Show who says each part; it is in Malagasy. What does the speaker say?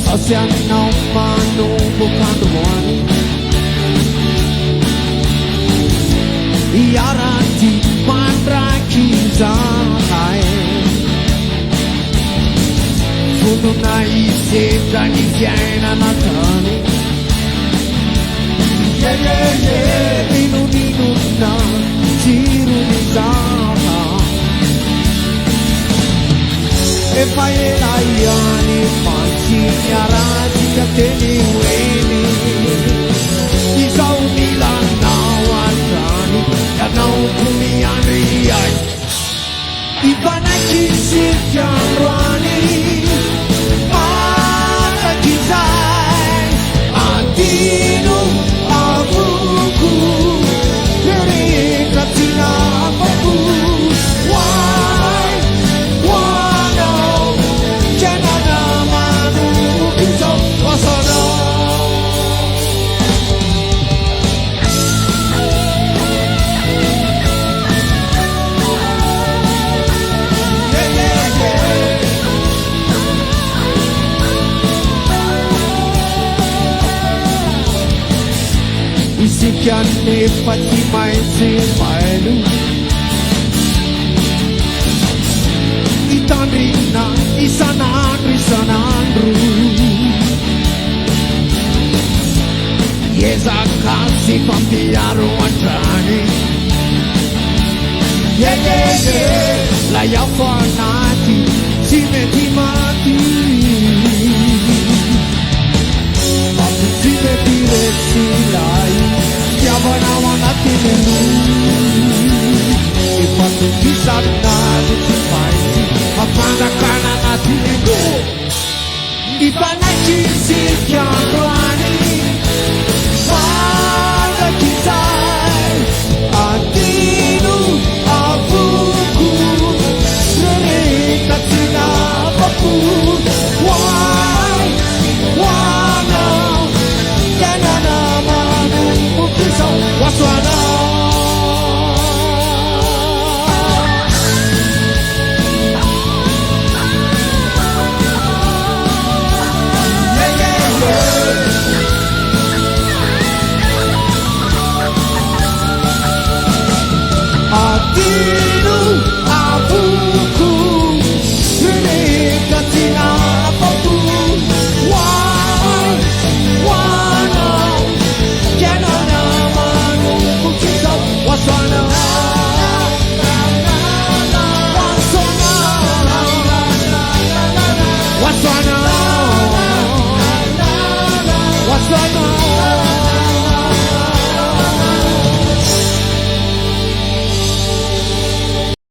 Speaker 1: Sasianao manomboka androany iarany mandraky zahay fondona isedra ny fiainana tany inoninona jirony zaha efa ela ihany fantsy niaratsika teny hoeny izao milanao andrany ianao komiandry ay ifanaiky sirky androany matakizay antino avoko reretratsina afako isika nefa tsy maintsy mailo itandrina isanandro iezaka sy fampiaro andrany la iaho anaty tsy mety maty tsy mety retsilay tiavanao anatiny ifatokisarinaly tsy maintsy afanakana anatiny ifanaiky sirky androany matakizay antino avoko reretratsina afako hoanao tenana manombokyzao hoasoanao Adino